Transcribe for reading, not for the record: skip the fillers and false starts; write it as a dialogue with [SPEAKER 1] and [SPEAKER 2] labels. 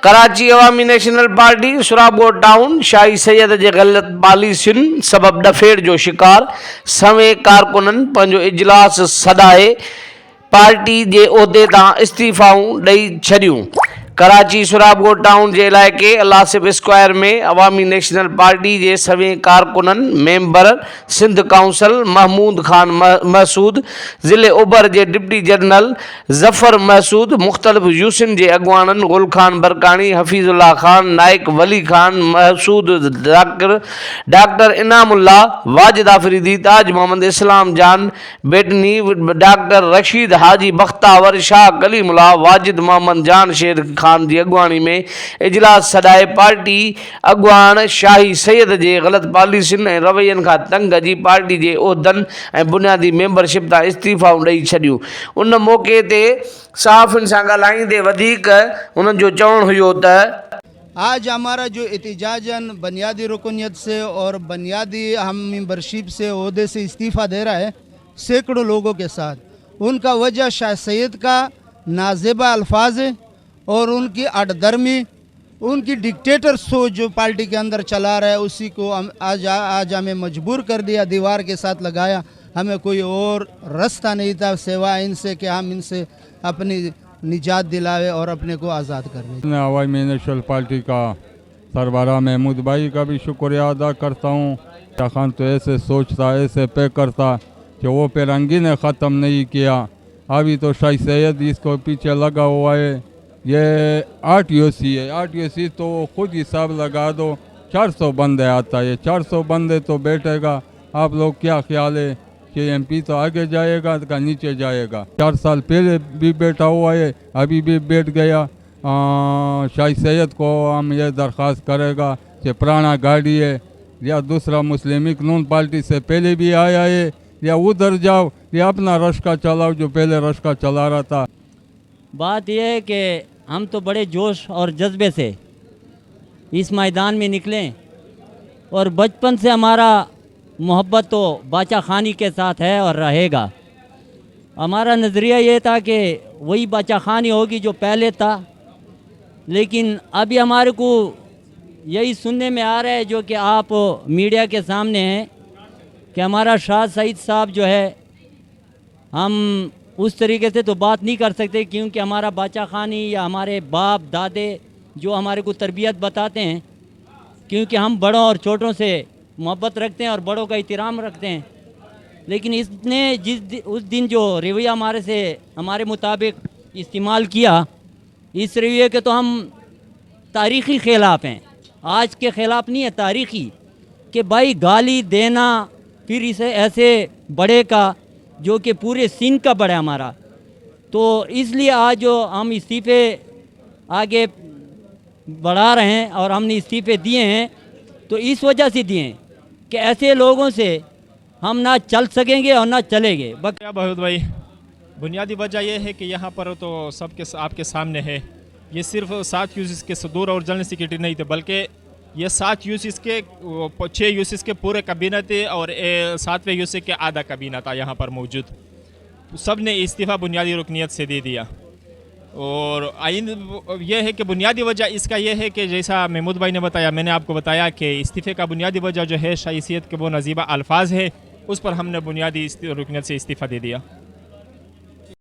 [SPEAKER 1] कराची अवामी national party सुराबगोट town शाही सैयद जे ग़लत पॉलिसियुनि सबब डफेड़ जो शिकार सवें कारकुननि पंहिंजो इजलास सॾाए पार्टी जे उहिदे तां इस्तीफ़ाऊं ॾेई छॾियूं। कराची सुराबगोट टाउन जे इलाइक़े अलासिफ स्क्वायर में अवामी नेशनल पार्टी जे सवें कारकुननि मेंबर सिंध काउंसिल महमूद खान महसूद, ज़िले ओभर जे डिप्टी जनरल ज़फ़र महसूद, मुख़्तलिफ़ यूसिन जे अॻुवाननि गुल खान बरकानी, हफ़ीज़ुल्लाह खान, नाइक वली खान महसूद, डॉक्टर इनामुल्लाह, वाजिद आफरीदी, ताज मोहम्मद इस्लाम जान बेटनी, डॉक्टर रशीद हाजी बख्तावर, शाह कलीमुल्लाह, वाजिद मोहम्मद जान शेर खान जी अॻुवाणी में इजलास सॾाए पार्टी अॻुवान शाही सैयद जे ग़लत पॉलिसियुनि ऐं रवैयनि खां तंग अची पार्टी जे उहिदनि ऐं बुनियादी मेंबरशिप तां इस्तीफ़ाऊं ॾेई छॾियूं। उन मौक़े ते सहाफ़ियुनि सां ॻाल्हाईंदे वधीक उन्हनि जो चवणु हुयो त
[SPEAKER 2] आज हमारा जो एहतिजाजन बुनियादी रुकनियत से और बुनियादी हम मेंबरशिप से ओहदे से इस्तीफ़ा दे रहा है सैकड़ों लोगों के साथ, उनका वजह शाह सैयद का नाज़ेबा अल्फाज है और उनकी अडधर्मी, उनकी डिक्टेटर सोच जो पार्टी के अंदर चला रहा है, उसी को आज हमें मजबूर कर दिया, दीवार के साथ लगाया। हमें कोई और रास्ता नहीं था सिवाय इनसे कि हम इनसे अपनी निजात दिलावे और अपने को आज़ाद करने।
[SPEAKER 3] अवामी नेशनल पार्टी का सरबराह महमूद भाई का भी शुक्रिया अदा करता हूँ। शाह खान तो ऐसे सोचता, ऐसे पे करता कि वो फिरंगी ने ख़त्म नहीं किया, अभी तो शाही सैयद इसको पीछे लगा हुआ है। ये आरटीओसी है, आरटीओसी तो खुद हिसाब लगा दो 400 बंदे आता है, 400 बंदे तो बैठेगा। आप लोग क्या ख्याल है कि एमपी तो आगे जाएगा का नीचे जाएगा? 4 साल पहले भी बैठा हुआ है, अभी भी बैठ गया। शाही सैयद को हम ये दरख्वास्त करेगा कि पुराना गाड़ी है या दूसरा मुस्लिम नून पार्टी से पहले भी आया है, या उधर जाओ या अपना रश्का चलाओ जो पहले रश्का चला रहा था।
[SPEAKER 4] बात यह है कि हम तो बड़े जोश और जज्बे से इस मैदान में निकले और बचपन से हमारा मोहब्बत तो बाचा खानी के साथ है और रहेगा। हमारा नज़रिया ये था कि वही बाचा खानी होगी जो पहले था, लेकिन अभी हमारे को यही सुनने में आ रहा है जो कि आप मीडिया के सामने हैं कि हमारा शाह सईद साहब जो है, हम उस तरीके से तो बात नहीं कर सकते क्योंकि हमारा बाचा खानी या हमारे बाप दादे जो हमारे को तरबियत बताते हैं, क्योंकि हम बड़ों और छोटों से मोहब्बत रखते हैं और बड़ों का एहतराम रखते हैं, लेकिन इसने उस दिन जो रवैया हमारे मुताबिक इस्तेमाल किया, इस रवैये के तो हम तारीख़ी ख़िलाफ़ हैं, आज के ख़िलाफ़ नहीं है, तारीख़ी, कि भाई गाली देना फिर इसे ऐसे बड़े का जो कि पूरे सिंध का बड़ा हमारा, तो इसलिए आज जो हम इस्तीफ़े आगे बढ़ा रहे हैं और हमने इस्तीफ़े दिए हैं तो इस वजह से दिए हैं कि ऐसे लोगों से हम ना चल सकेंगे और ना चलेंगे।
[SPEAKER 5] क्या बहुत भाई, बुनियादी वजह यह है कि यहाँ पर तो सबके आपके सामने है, ये सिर्फ 7 यूसिस के सदूर और जनरल सेक्रेटरी नहीं थे, बल्कि ये 7 यूसिस के 6 यूसिस के पूरे काबीना थे और 7वें यूसिस के आधा काबीना था यहाँ पर मौजूद। सब ने इस्तीफ़ा बुनियादी रुकनियत से दे दिया। और आइन यह है कि बुनियादी वजह इसका यह है कि जैसा महमूद भाई ने बताया, मैंने आपको बताया कि इस्तीफ़े का बुनियादी वजह जो है शाही सैयद के वो नज़ीबा अल्फाज है, उस पर हमने बुनियादी रुकनियत से इस्तीफ़ा दे दिया।